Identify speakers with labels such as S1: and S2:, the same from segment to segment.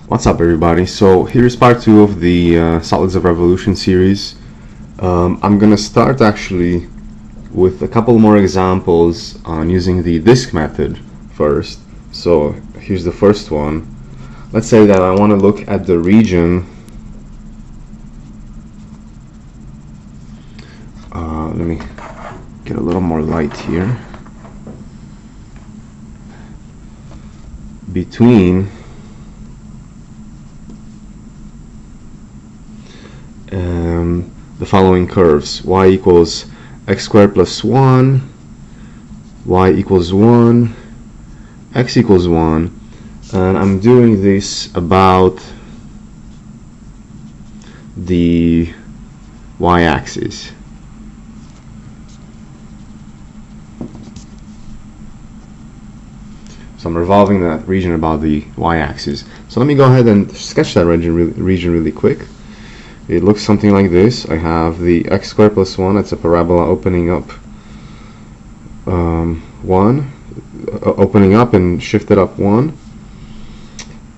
S1: What's up, everybody? So here's part 2 of the Solids of Revolution series. I'm gonna start actually with a couple more examples on using the disk method first. So here's the first one. Let's say that I want to look at the region. Let me get a little more light here. Between the following curves: y equals x squared plus 1, y equals 1, x equals 1, and I'm doing this about the y-axis. So I'm revolving that region about the y-axis. So let me go ahead and sketch that region really quick. It looks something like this. I have the x squared plus 1, that's a parabola opening up opening up and shifted up 1.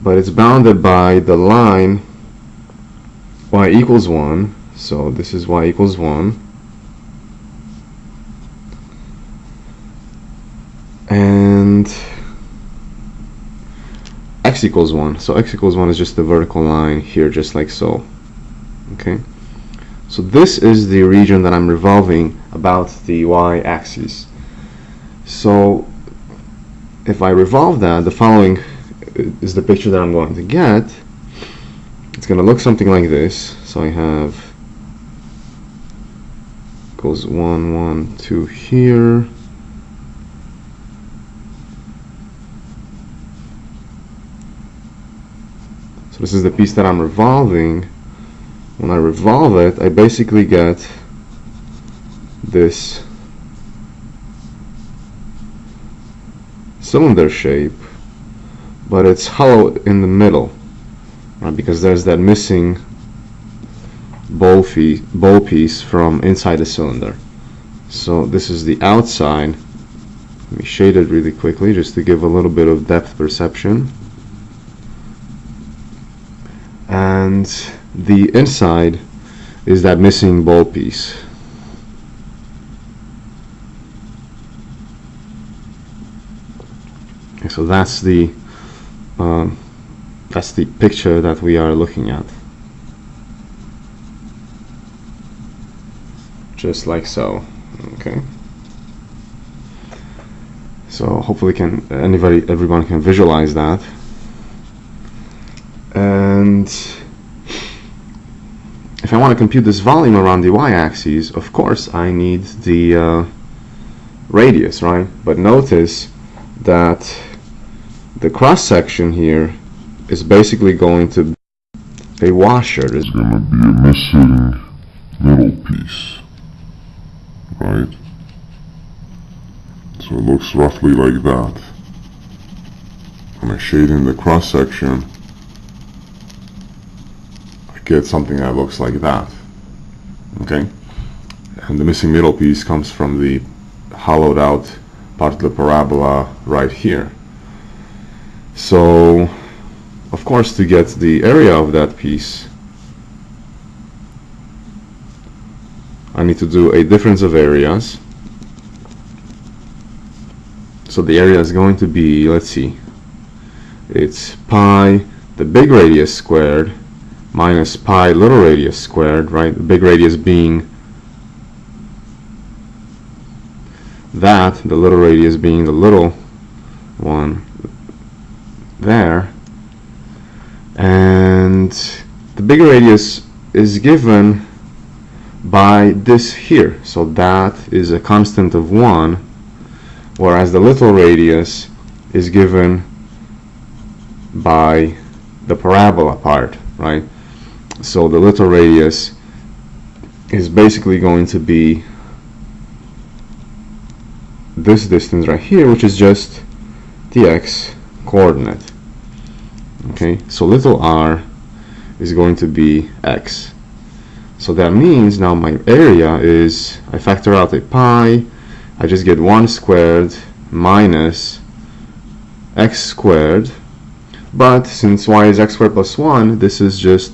S1: But it's bounded by the line y equals 1. So this is y equals 1. And x equals 1. So x equals 1 is just the vertical line here, just like so. Okay, so this is the region that I'm revolving about the y-axis. So if I revolve that, the following is the picture that I'm going to get. It's going to look something like this. So I have goes 1, 1, 2 here. So this is the piece that I'm revolving. When I revolve it, I basically get this cylinder shape, but it's hollow in the middle, right, because there's that missing bowl piece from inside the cylinder. So this is the outside. Let me shade it really quickly just to give a little bit of depth perception. And the inside is that missing bowl piece. Okay, so that's the picture that we are looking at, just like so. Okay. So hopefully everyone can visualize that. And if I want to compute this volume around the y-axis, of course I need the radius, right? But notice that the cross-section here is basically going to be a washer. There's going to be a missing middle piece, right? So it looks roughly like that. When I shade in the cross-section, get something that looks like that. Okay, and the missing middle piece comes from the hollowed out part of the parabola right here. So of course, to get the area of that piece, I need to do a difference of areas. So the area is going to be, let's see, it's pi the big radius squared minus pi little radius squared, right? The big radius being that, the little radius being the little one there. And the big radius is given by this here. So that is a constant of 1, whereas the little radius is given by the parabola part, right? So the little radius is basically going to be this distance right here, which is just the x coordinate. Okay, so little r is going to be x. So that means now my area is, I factor out a pi, I just get 1 squared minus x squared But since y is x squared plus 1, this is just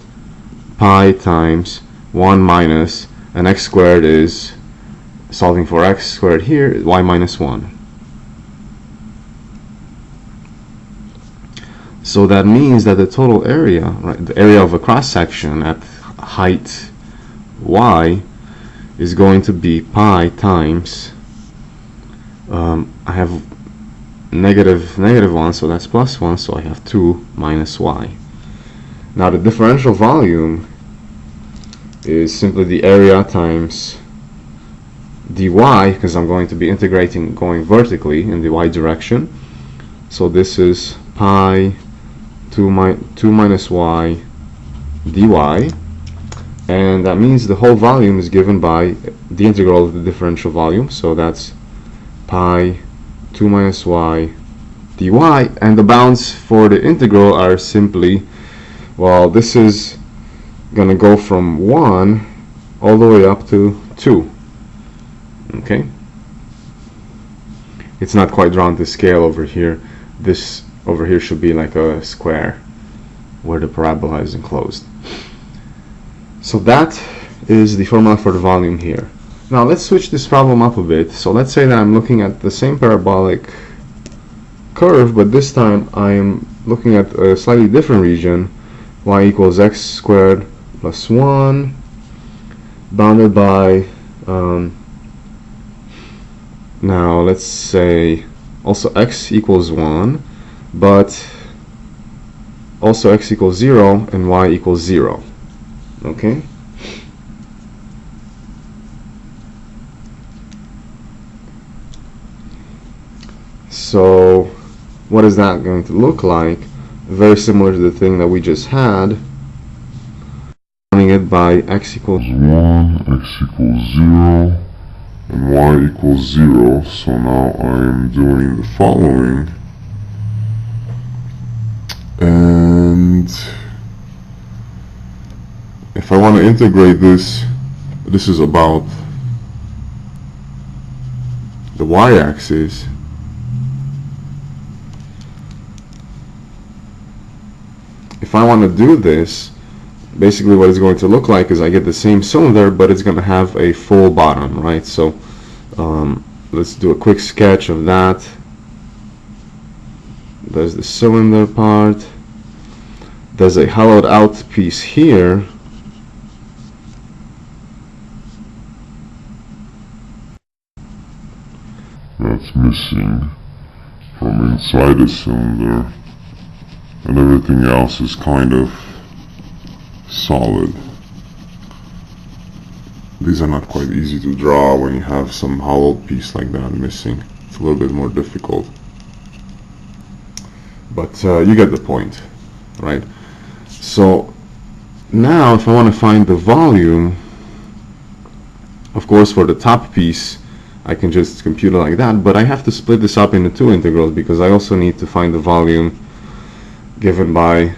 S1: pi times 1 minus, and x squared is, solving for x squared here, y minus 1. So that means that the total area, right, the area of a cross-section at height y is going to be pi times, I have negative 1, so that's plus 1, so I have 2 minus y. Now the differential volume is simply the area times dy, because I'm going to be integrating going vertically in the y direction. So this is pi 2 minus y dy, and that means the whole volume is given by the integral of the differential volume, so that's pi 2 minus y dy, and the bounds for the integral are simply, well, this is gonna go from 1 all the way up to 2. Okay, it's not quite drawn to scale over here. This over here should be like a square where the parabola is enclosed. So that is the formula for the volume here. Now let's switch this problem up a bit. So let's say that I'm looking at the same parabolic curve, but this time I am looking at a slightly different region, y equals x squared plus 1, bounded by, now let's say also x equals 1, but also x equals 0 and y equals 0. Okay? So what is that going to look like? Very similar to the thing that we just had. Running it by x equals 1, x equals 0, and y equals 0. So now I am doing the following. And if I want to integrate this, this is about the y-axis. If I want to do this, basically what it's going to look like is I get the same cylinder, but it's going to have a full bottom, right? So let's do a quick sketch of that. There's the cylinder part. There's a hollowed out piece here. That's missing from inside the cylinder, and everything else is kind of solid. These are not quite easy to draw when you have some hollowed piece like that missing. It's a little bit more difficult. But you get the point, right? So now if I want to find the volume, of course for the top piece I can just compute it like that, but I have to split this up into two integrals because I also need to find the volume given by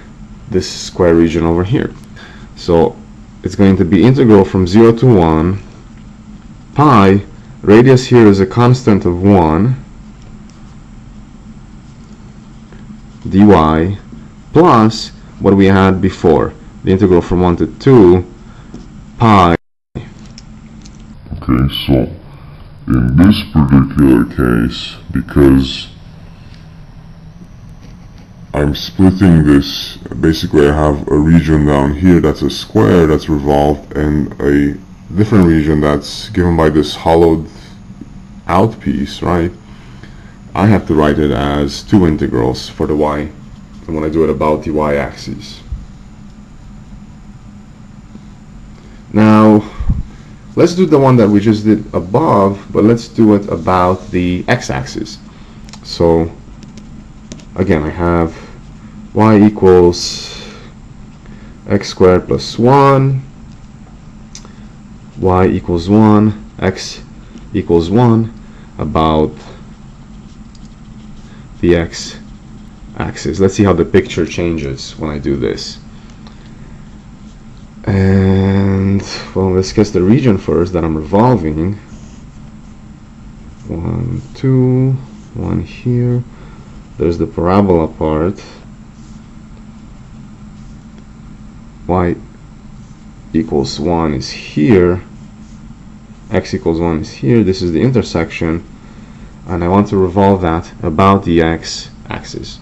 S1: this square region over here. So it's going to be integral from 0 to 1 pi, radius here is a constant of 1, dy, plus what we had before, the integral from 1 to 2 pi.
S2: Okay, so in this particular case, because I'm splitting this, basically I have a region down here that's a square that's revolved, and a different region that's given by this hollowed out piece, right? I have to write it as two integrals for the y, and when I do it about the y-axis. Now let's do the one that we just did above, but let's do it about the x-axis. So again, I have y equals x squared plus 1, y equals 1, x equals 1, about the x-axis. Let's see how the picture changes when I do this. And well, let's guess the region first that I'm revolving. 1, 2, 1 here. There's the parabola part.
S1: y equals 1 is here, x equals 1 is here, this is the intersection, and I want to revolve that about the x-axis.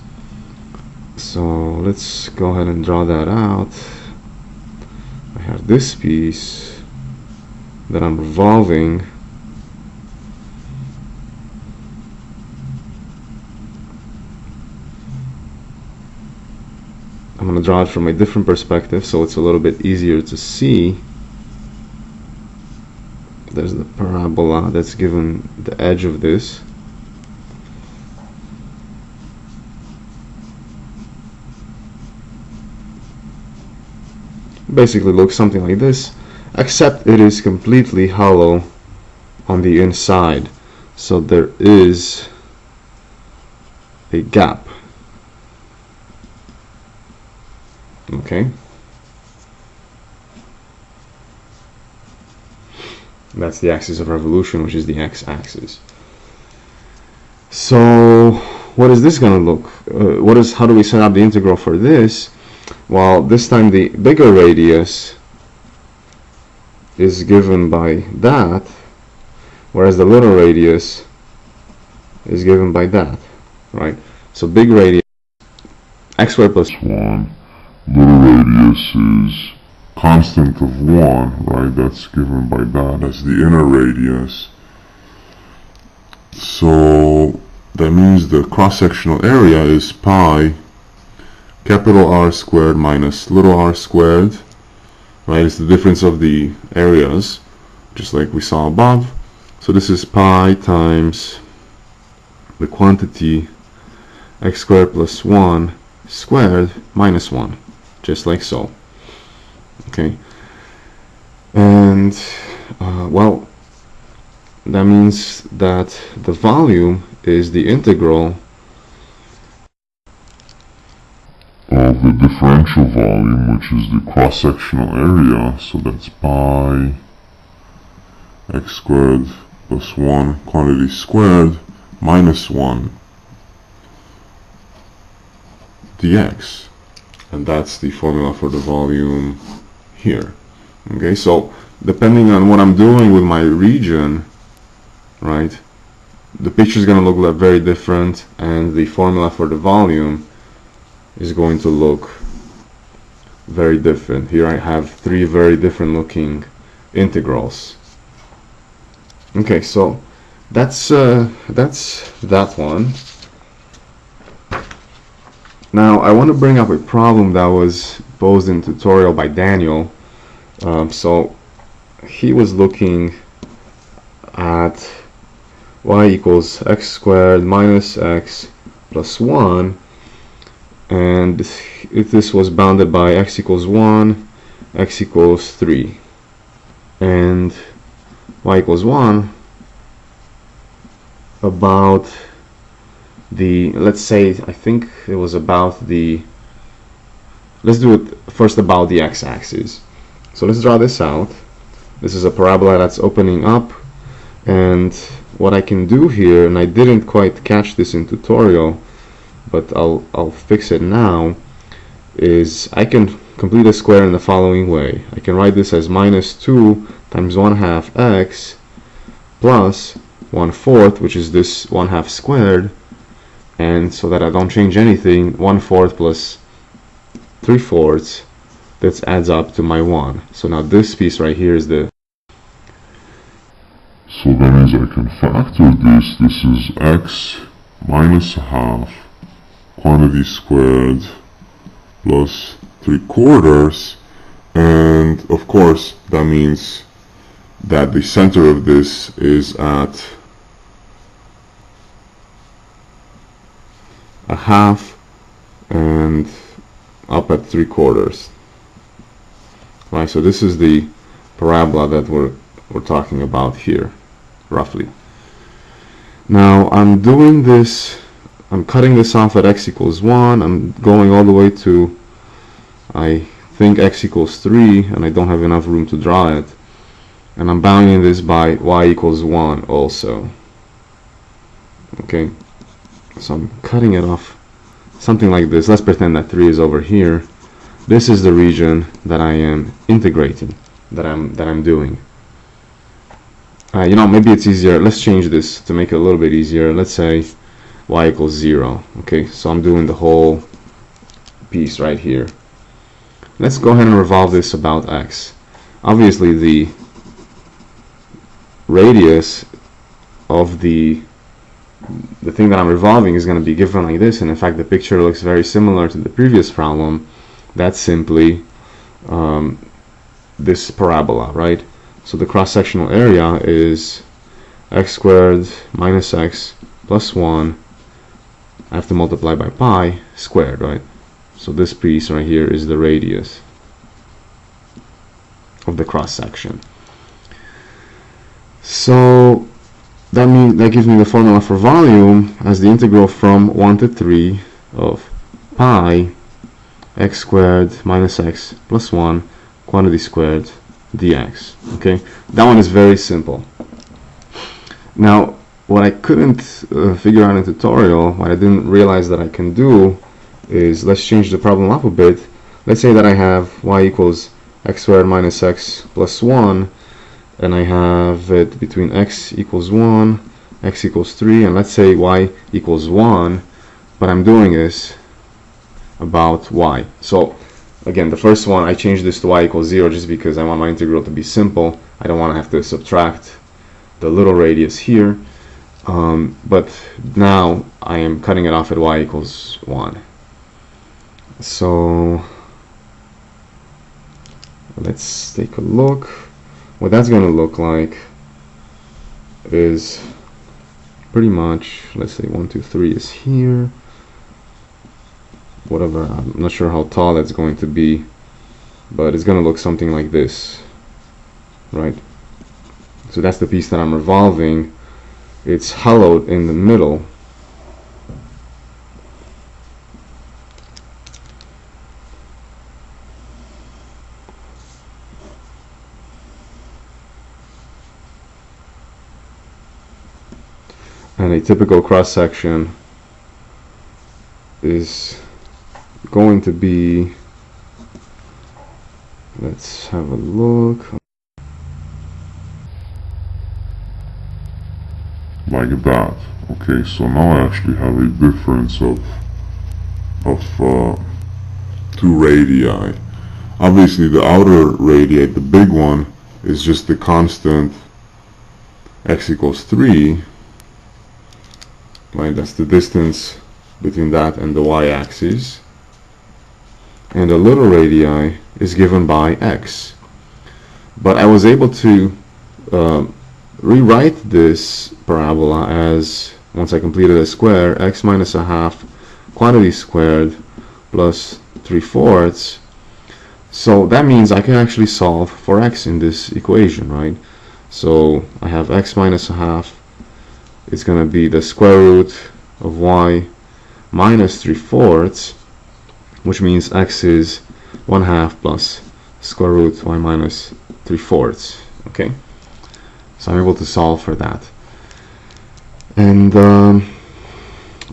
S1: So let's go ahead and draw that out. I have this piece that I'm revolving. I'm going to draw it from a different perspective so it's a little bit easier to see. There's the parabola that's given the edge of this. Basically looks something like this, except it is completely hollow on the inside, so there is a gap. Okay, that's the axis of revolution, which is the x-axis. So what is this going to look? How do we set up the integral for this? Well, this time the bigger radius is given by that, whereas the little radius is given by that, right? So big radius, x squared plus
S2: 1, little radius is constant of 1, right? That's given by that as the inner radius. So that means the cross-sectional area is pi capital R squared minus little r squared, right? It's the difference of the areas, just like we saw above. So this is pi times the quantity x squared plus 1 squared minus 1, just like so. Okay, and well, that means that the volume is the integral of the differential volume, which is the cross-sectional area. So that's pi x squared plus 1 quantity squared minus 1 dx, and that's the formula for the volume here. Okay, so depending on what I'm doing with my region, right, the picture is going to look very different, and the formula for the volume is going to look very different. Here I have 3 very different looking integrals. Okay, so that's that one. Now I want to bring up a problem that was posed in tutorial by Daniel. So he was looking at y equals x squared minus x plus 1, and if this was bounded by x equals 1, x equals 3, and y equals 1 about the, let's say, I think it was about the, let's do it first about the x-axis. So let's draw this out. This is a parabola that's opening up, and what I can do here, and I didn't quite catch this in tutorial, but I'll fix it now, is I can complete a square in the following way. I can write this as minus 2 times 1/2 x plus 1/4, which is this 1/2 squared, and so that I don't change anything, 1/4 plus 3/4, that adds up to my 1. So now this piece right here is the, so that means I can factor this. This is x minus 1/2 quantity squared plus 3/4, and of course that means that the center of this is at 1/2 and up at 3/4. Right, so this is the parabola that we're talking about here, roughly. Now I'm doing this, I'm cutting this off at x equals 1, I'm going all the way to, I think, x equals 3, and I don't have enough room to draw it, and I'm bounding this by y equals 1 also. Okay, so I'm cutting it off something like this. Let's pretend that 3 is over here.
S1: this is the region that I am integrating, that I'm doing. You know, maybe it's easier. Let's change this to make it a little bit easier. Let's say y equals 0. Okay, so I'm doing the whole piece right here. Let's go ahead and revolve this about x. Obviously, the radius of the thing that I'm revolving is going to be given like this, and in fact the picture looks very similar to the previous problem. That's simply this parabola, right? So the cross-sectional area is x squared minus x plus 1. I have to multiply by pi squared, right? So this piece right here is the radius of the cross-section. So that gives me the formula for volume as the integral from 1 to 3 of pi x squared minus x plus 1 quantity squared dx. Okay, that one is very simple. Now, what I couldn't figure out in the tutorial, what I didn't realize that I can do, is let's change the problem up a bit. Let's say that I have y equals x squared minus x plus 1, and I have it between x equals 1, x equals 3, and let's say y equals 1, but I'm doing this about y. So again, the first one, I changed this to y equals 0 just because I want my integral to be simple. I don't want to have to subtract the little radius here. But now I am cutting it off at y equals 1. So let's take a look. What that's going to look like is pretty much, let's say 1, 2, 3 is here. Whatever, I'm not sure how tall that's going to be, but it's going to look something like this, right? So that's the piece that I'm revolving. It's hollowed in the middle. And a typical cross-section is going to be, let's have a look,
S2: like that. Okay, so now I actually have a difference of 2 radii. Obviously the outer radii, the big one, is just the constant x equals 3, right? That's the distance between that and the y-axis. And the little radii is given by x. But I was able to rewrite this parabola as, once I completed a square, x minus a half quantity squared plus 3/4. So that means I can actually solve for x in this equation, right? So I have x minus a half. It's going to be the square root of y minus 3/4, which means x is 1/2 plus square root y minus 3/4. Okay, so I'm able to solve for that. And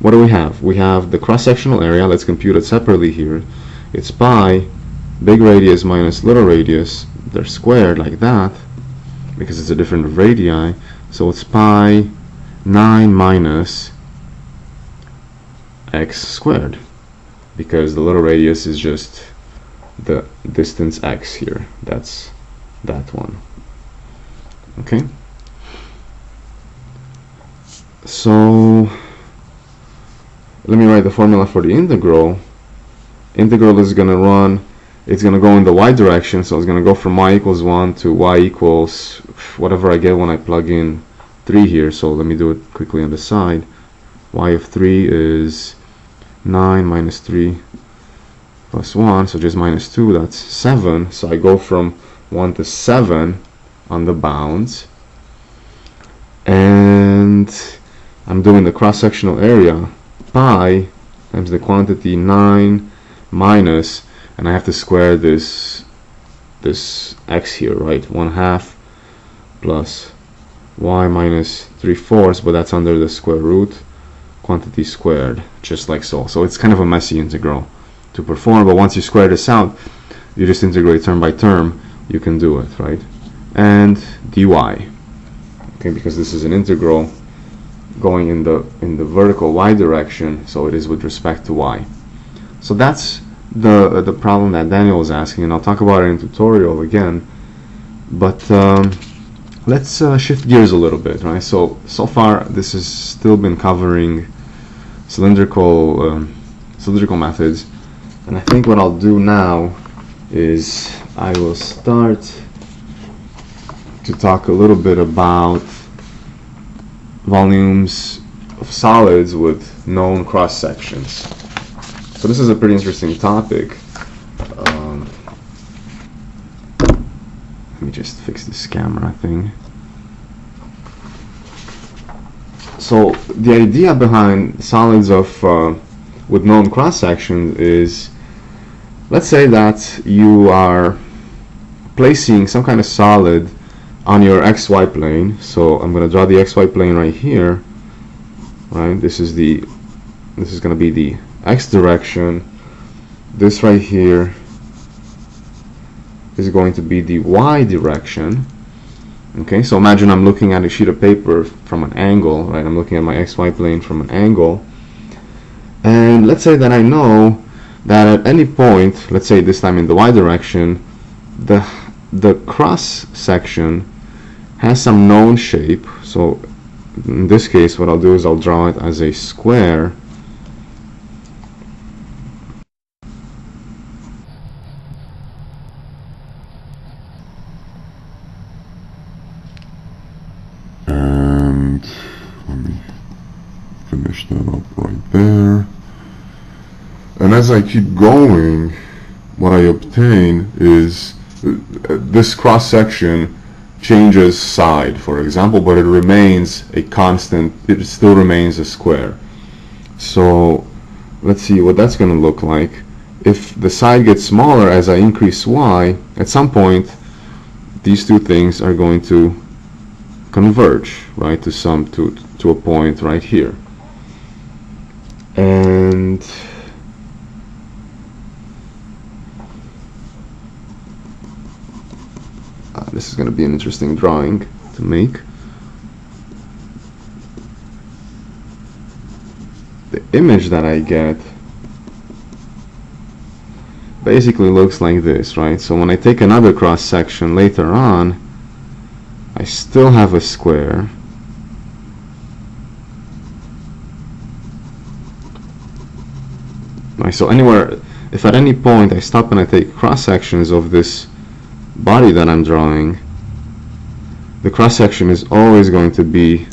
S2: what do we have? We have the cross-sectional area. Let's compute it separately here. It's pi, big radius minus little radius. They're squared like that because it's a different radii. So it's pi 9 minus x squared, because the little radius is just the distance x here. That's that one. Okay, so let me write the formula for the integral. Integral is going to run, it's going to go in the y direction, so it's going to go from y equals 1 to y equals whatever I get when I plug in 3 here. So let me do it quickly on the side. Y of 3 is 9 minus 3 plus 1, so just minus 2, that's 7. So I go from 1 to 7 on the bounds, and I'm doing the cross-sectional area, pi times the quantity 9 minus, and I have to square this x here, right? 1/2 plus y minus 3/4, but that's under the square root, quantity squared, just like so. So it's kind of a messy integral to perform, but once you square this out,
S1: you just integrate term by term, you can do it, right? And dy, okay, because this is an integral going in the vertical y direction, so it is with respect to y. So that's the problem that Daniel was asking, and I'll talk about it in tutorial again. But let's shift gears a little bit, right? So far this has still been covering cylindrical methods, and I think what I'll do now is I will start to talk a little bit about volumes of solids with known cross sections. So this is a pretty interesting topic. Let me just fix this camera thing. So the idea behind solids of with known cross sections is, let's say that you are placing some kind of solid on your xy plane. So I'm going to draw the xy plane right here, right? This is going to be the x direction. This right here is going to be the y direction. Okay, so imagine I'm looking at a sheet of paper from an angle, right? I'm looking at my xy plane from an angle, and let's say that I know that at any point, let's say this time in the y direction, the cross section has some known shape. So in this case, what I'll do is I'll draw it as a square.
S2: And let me finish that up right there. And as I keep going, what I obtain is this cross section changes side, for example, but it remains a constant. It still remains a square. So let's see what that's going to look like. If the side gets smaller as I increase y, at some point these two things are going to converge, right, to a point right here. And this is going to be an interesting drawing to make. The image that I get basically looks like this, right? So when I take another cross section later on, I still have a square, right? So anywhere, if at any point I stop and I take cross sections of this body that I'm drawing, the cross section is always going to be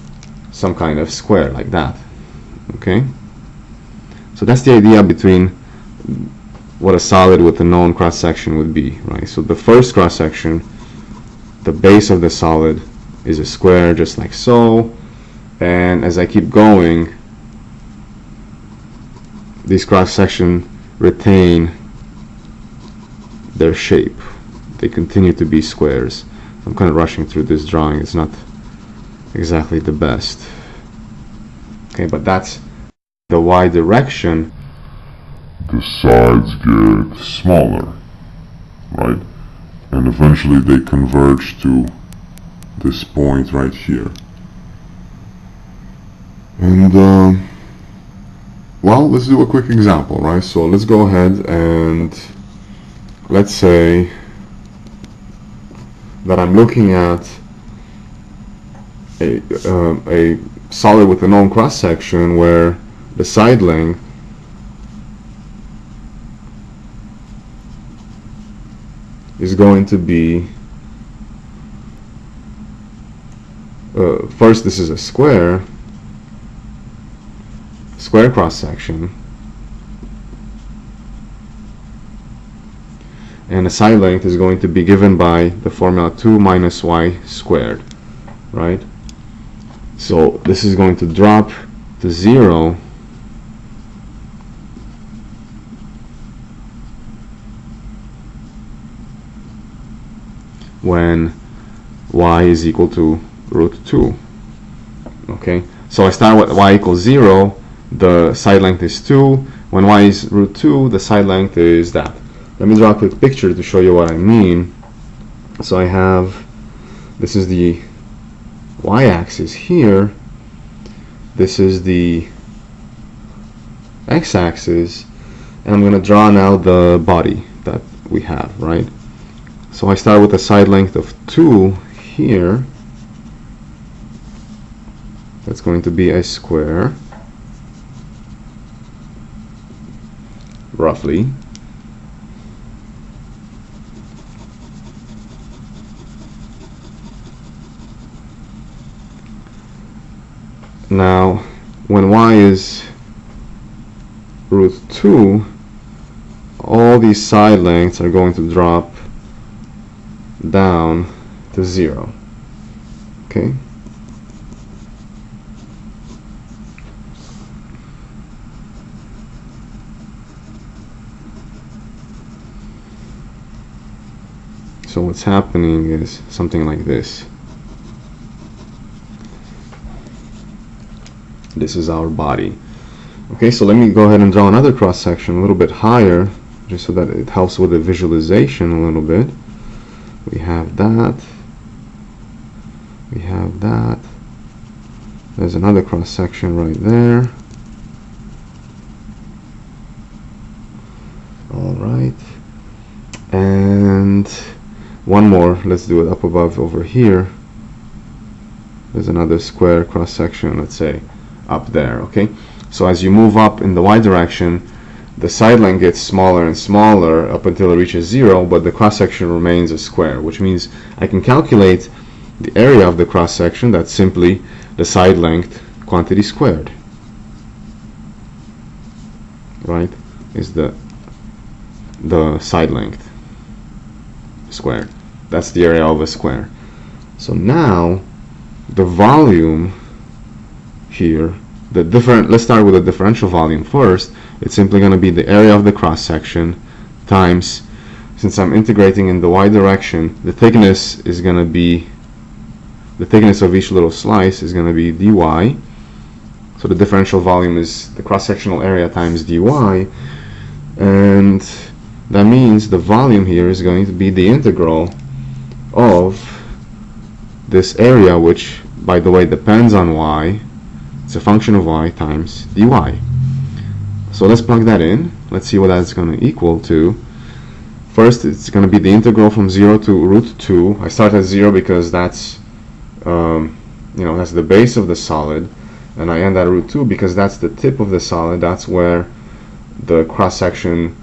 S2: some kind of square like that. Okay, so that's the idea between what a solid with a known cross section would be, right? So the first cross section, the base of the solid is a square, just like so, and as I keep going, these cross sections retain their shape. They continue to be squares. I'm kind of rushing through this drawing. It's not exactly the best. Okay, but that's the y direction. The sides get smaller, right? And eventually they converge to this point right here. And well, let's do a quick example, right? So let's go ahead and let's say that I'm looking at a solid with a known cross section where the side length is going to be, first this is a square cross section, and the side length is going to be given by the formula 2 minus y squared, right? So this is going to drop to 0 when y is equal to root 2. Okay, so I start with y equals 0, the side length is 2. When y is root 2, the side length is that.
S1: let me draw a quick picture to show you what I mean. So I have, this is the y-axis here, this is the x-axis, and I'm going to draw now the body that we have, right? So I start with a side length of 2 here. That's going to be a square, roughly. Now, when y is root 2, all these side lengths are going to drop down to 0. Okay? So what's happening is something like this. This is our body. Okay, so let me go ahead and draw another cross section a little bit higher, just so that it helps with the visualization a little bit. We have that. We have that. There's another cross section right there. Alright. And one more. Let's do it up above over here. There's another square cross section, let's say up there. Okay, so as you move up in the y direction, the side length gets smaller and smaller up until it reaches 0, but the cross section remains a square, which means I can calculate the area of the cross section. That's simply the side length quantity squared, right? Is the side length squared. That's the area of a square. So now the volume here, let's start with the differential volume first. It's simply going to be the area of the cross section times, since I'm integrating in the y direction, the thickness is going to be, the thickness of each little slice is going to be dy. So the differential volume is the cross-sectional area times dy, and that means the volume here is going to be the integral of this area, which by the way depends on y. It's a function of y times dy. So let's plug that in. Let's see what that's going to equal to. First, it's going to be the integral from 0 to root 2. I start at 0 because that's that's the base of the solid, and I end at root 2 because that's the tip of the solid. That's where the cross section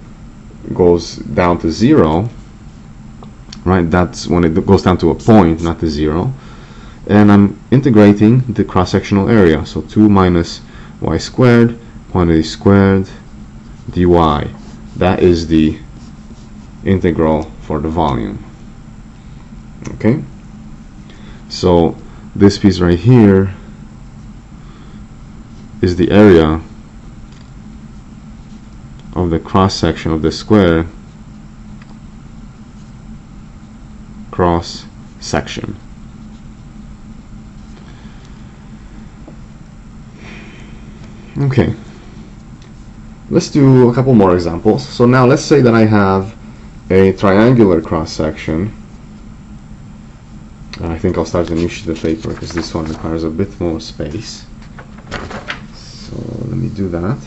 S1: goes down to 0. Right? That's when it goes down to a point, not to 0. And I'm integrating the cross-sectional area, so 2 minus y squared, quantity squared, dy. That is the integral for the volume. Okay? So this piece right here is the area of the cross-section of the square cross-section. Okay, let's do a couple more examples. So now let's say that I have a triangular cross-section. I think I'll start a new sheet of paper because this one requires a bit more space. So let me do that.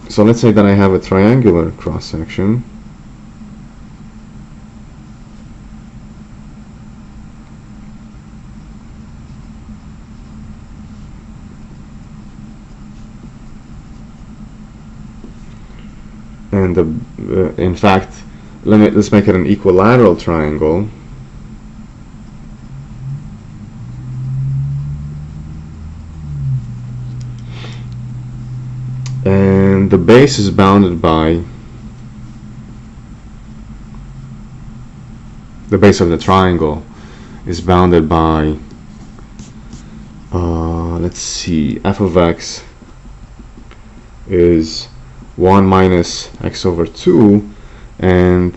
S1: So let's say that I have a triangular cross-section. And in fact, let's make it an equilateral triangle. And the base is bounded by the base of the triangle is bounded by let's see, f of x is 1 minus x over 2, and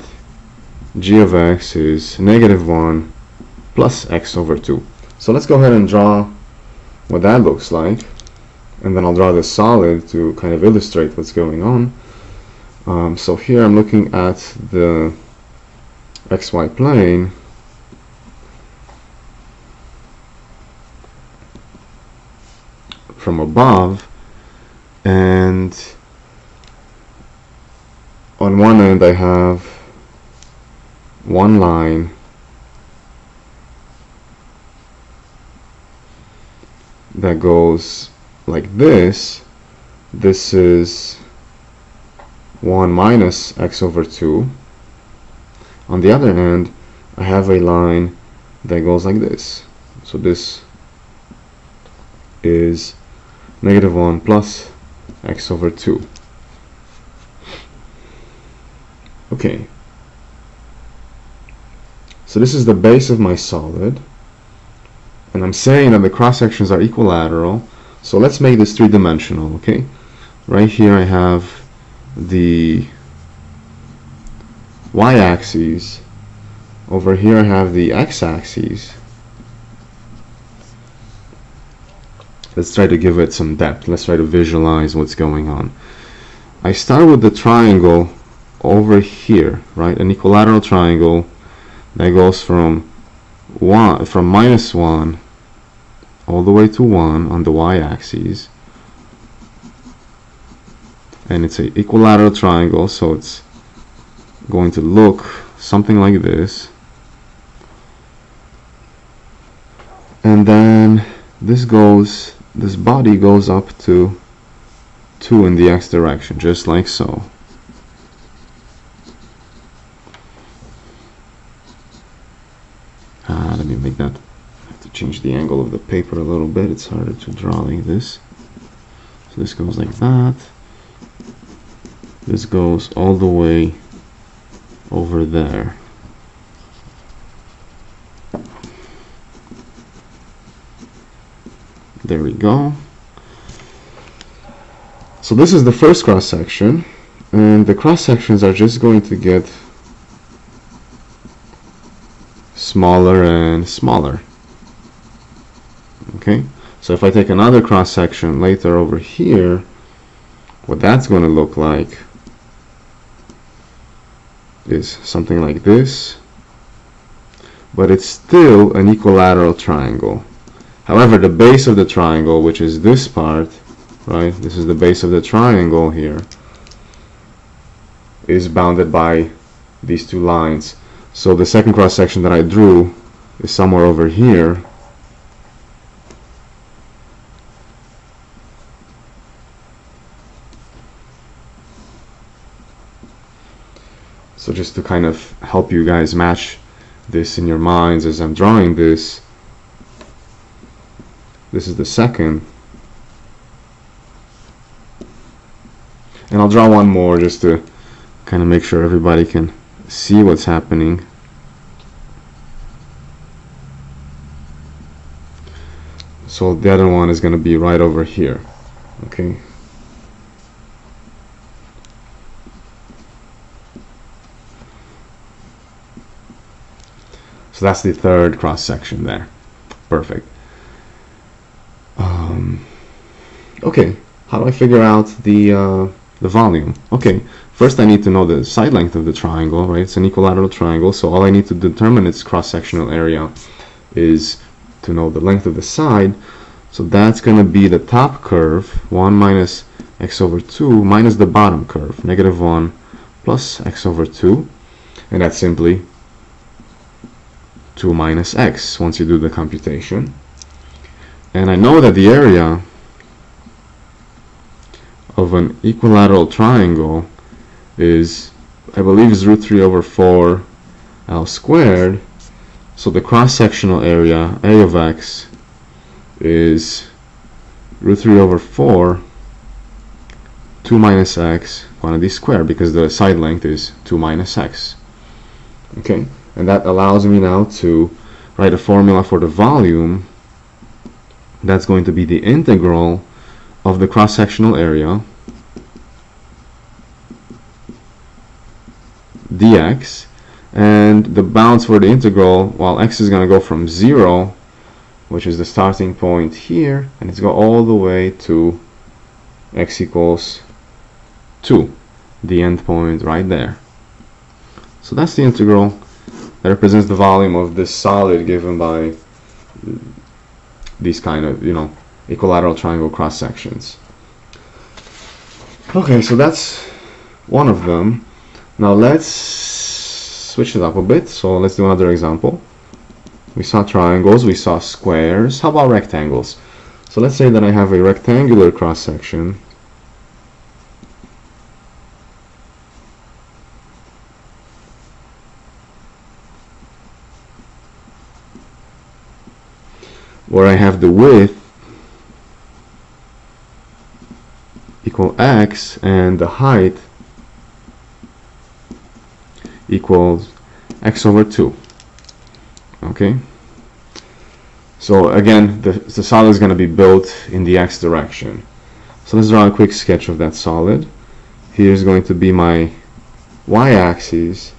S1: g of x is negative 1 plus x over 2. So let's go ahead and draw what that looks like. and then I'll draw the solid to kind of illustrate what's going on. So here I'm looking at the XY plane, from above, and on one end I have one line that goes like this. This is 1 minus x over 2. On the other hand, I have a line that goes like this. So this is -1 plus x over 2. Okay. So this is the base of my solid. And I'm saying that the cross sections are equilateral. So let's make this three-dimensional, okay? Right here I have the y-axis. Over here I have the x-axis. Let's try to give it some depth. Let's try to visualize what's going on. I start with the triangle over here, right? An equilateral triangle that goes from -1 all the way to 1 on the y-axis, and it's an equilateral triangle, so it's going to look something like this. And then this body goes up to 2 in the x direction, just like so. Let me make that, I have to change the angle of the paper a little bit, it's harder to draw like this. So this goes like that. This goes all the way over there. There we go. So this is the first cross section, and the cross sections are just going to get smaller and smaller. Okay, so if I take another cross section later over here, what that's going to look like is something like this, but it's still an equilateral triangle. However, the base of the triangle, which is this part, right, this is the base of the triangle here, is bounded by these two lines. So the second cross section that I drew is somewhere over here. So just to kind of help you guys match this in your minds as I'm drawing this, this is the second. And I'll draw one more just to kind of make sure everybody can see what's happening. So the other one is going to be right over here. Okay. So that's the third cross section there. Perfect. Okay, how do I figure out the volume? Okay, first I need to know the side length of the triangle, right? It's an equilateral triangle, so all I need to determine its cross-sectional area is to know the length of the side. So that's going to be the top curve, 1 minus x over 2, minus the bottom curve, -1 plus x over 2, and that's simply 2 minus x once you do the computation. And I know that the area of an equilateral triangle is, I believe, is √3/4 L squared. So the cross-sectional area, A of x, is √3/4 2 minus x quantity squared, because the side length is 2 minus x. Okay, and that allows me now to write a formula for the volume. That's going to be the integral of the cross-sectional area dx, and the bounds for the integral, well, x is going to go from 0, which is the starting point here, and it's go all the way to x equals 2, the endpoint right there. So that's the integral that represents the volume of this solid given by these kind of, equilateral triangle cross sections. Okay, so that's one of them. Now let's switch it up a bit. So let's do another example. We saw triangles, we saw squares. How about rectangles? So let's say that I have a rectangular cross section where I have the width equal x and the height equals x over 2. Okay, so again the solid is going to be built in the x direction. So let's draw a quick sketch of that solid. Here's going to be my y-axis,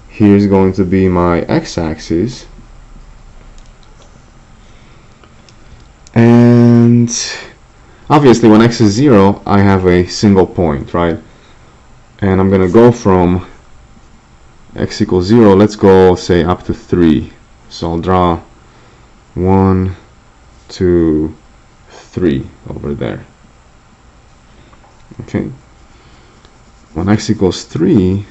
S1: here's going to be my x-axis, and obviously when x is 0 I have a single point, right? And I'm going to go from x equals 0, let's go say up to 3. So I'll draw 1, 2, 3 over there. Okay, when x equals 3,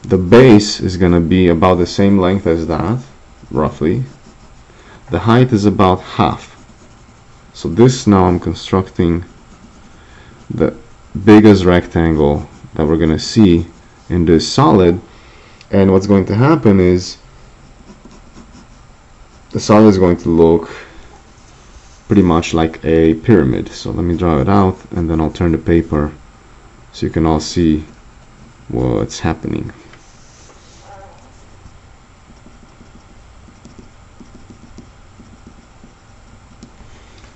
S1: the base is going to be about the same length as that, roughly. The height is about half. So this, now I'm constructing the biggest rectangle that we're going to see in this solid, and what's going to happen is the solid is going to look pretty much like a pyramid. So let me draw it out and then I'll turn the paper so you can all see what's happening.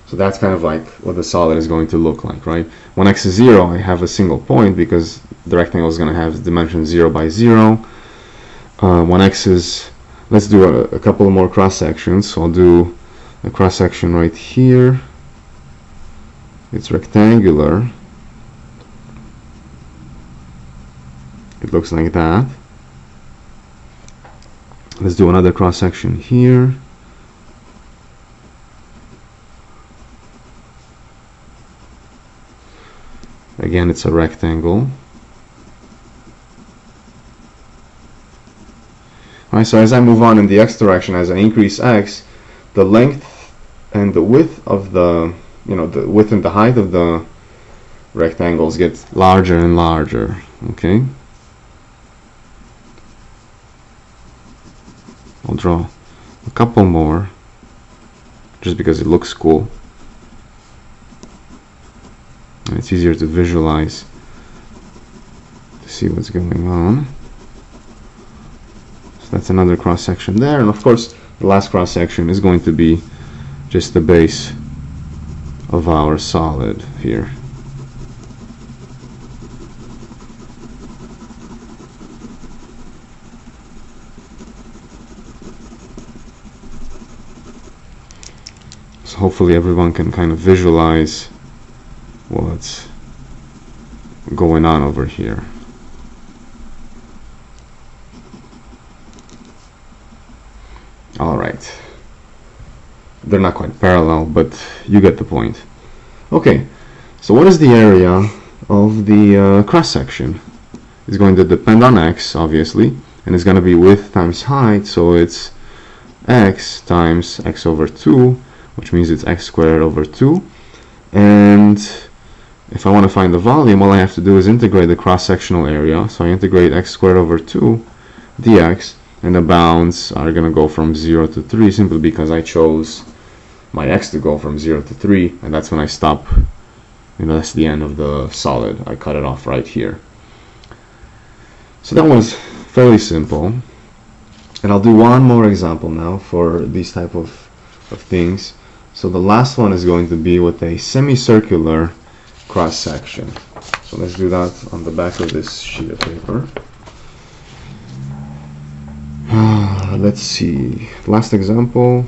S1: So that's kind of like what the solid is going to look like, right? When x is 0, I have a single point because the rectangle is going to have dimension 0 by 0. When x is, let's do a couple more cross sections. So I'll do a cross section right here. It's rectangular. It looks like that. Let's do another cross section here. Again, it's a rectangle. Alright, so as I move on in the x direction, as I increase x, the length and the width of the, the width and the height of the rectangles get larger and larger. Okay. I'll draw a couple more just because it looks cool. And it's easier to visualize to see what's going on. So that's another cross section there, and of course the last cross section is going to be just the base of our solid here. So hopefully everyone can kind of visualize what's going on over here. Alright, they're not quite parallel, but you get the point. Okay, so what is the area of the cross section? It's going to depend on x, obviously, and it's going to be width times height, so it's x times x over 2, which means it's x squared over 2. And if I want to find the volume, all I have to do is integrate the cross-sectional area. So I integrate x squared over 2 dx, and the bounds are going to go from 0 to 3 simply because I chose my x to go from 0 to 3, and that's when I stop. That's the end of the solid. I cut it off right here. So that was fairly simple. And I'll do one more example now for these type of things. So the last one is going to be with a semicircular cross section. So let's do that on the back of this sheet of paper. Let's see. Last example.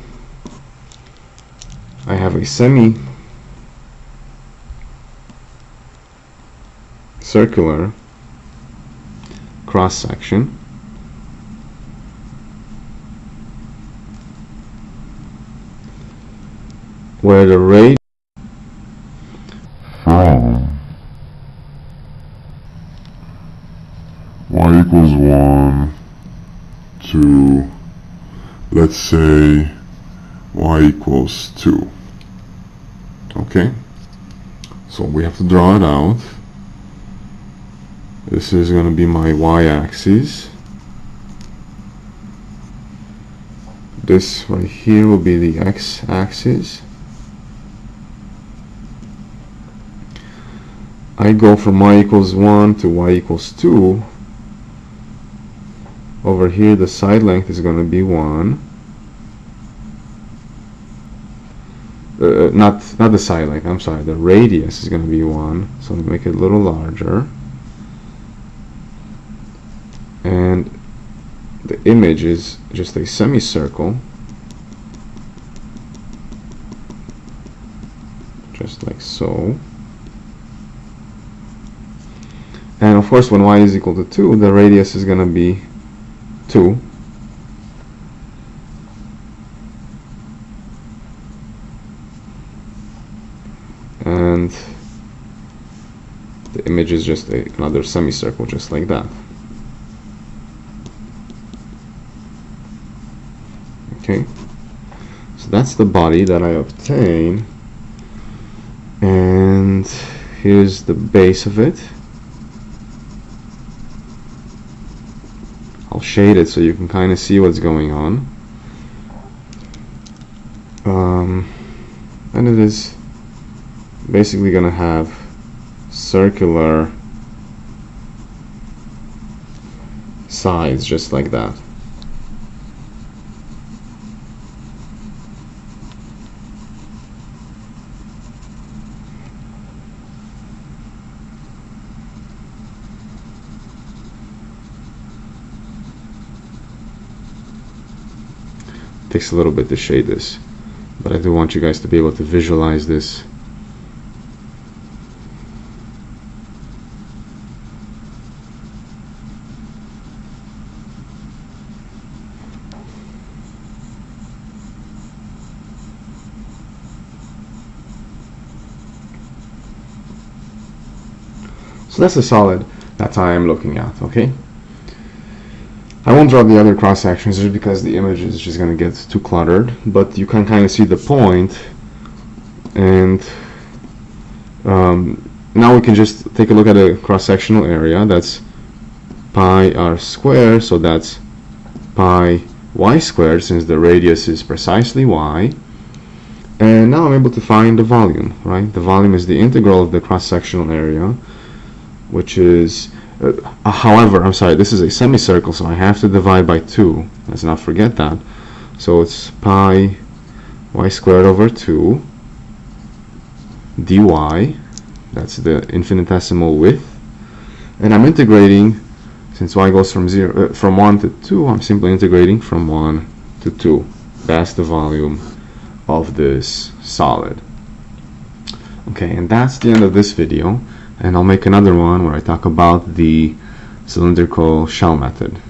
S1: I have a semicircular circular cross section where the radius
S2: from y equals 1 to, let's say, y equals 2. Okay, so we have to draw it out. This is going to be my y-axis. This right here will be the x-axis. I go from y equals 1 to y equals 2. Over here the side length is going to be 1. Not the side length, I'm sorry, the radius is going to be 1. So I'm going to make it a little larger. And the image is just a semicircle, just like so. And of course, when y is equal to 2, the radius is going to be 2. And the image is just another semicircle, just like that. Okay, so that's the body that I obtain, and here's the base of it. I'll shade it so you can kind of see what's going on. And it is basically going to have circular sides just like that. Takes a little bit to shade this, but I do want you guys to be able to visualize this. So that's the solid that I am looking at, okay? I won't draw the other cross sections just because the image is just going to get too cluttered, but you can kind of see the point. And now we can just take a look at a cross-sectional area. That's pi r squared, so that's pi y squared since the radius is precisely y. And now I'm able to find the volume, right? The volume is the integral of the cross-sectional area, which is however, I'm sorry, this is a semicircle, so I have to divide by 2. Let's not forget that. So it's pi y squared over 2 dy. That's the infinitesimal width. And I'm integrating, since y goes from 1 to 2, I'm simply integrating from 1 to 2. That's the volume of this solid. Okay, and that's the end of this video. And I'll make another one where I talk about the cylindrical shell method.